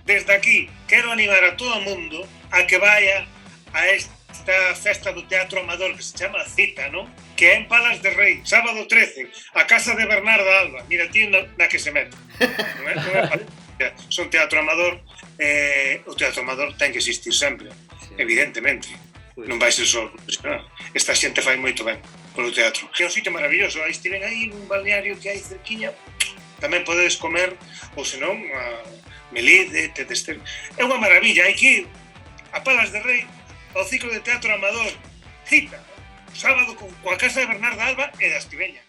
desde aquí quero animar a todo o mundo a que vaya a esta festa do Teatro Amador que se chama Cita, non? Que é en Palas de Rei, sábado 13, a casa de Bernarda Alba. Mira ti na que se mete. Non é son Teatro Amador, o Teatro Amador ten que existir sempre, evidentemente. Non vai ser só profesional. Esta xente fai moito ben polo teatro. É un sitio maravilloso, aí estiven aí un balneario que hai cerquiña, tamén podedes comer, ou senón, a Melide, Tetester. É unha maravilla, hai que ir a Palas de Rei ao ciclo de Teatro Amador. Cita, sábado coa casa de Bernarda Alba e da Estiveña.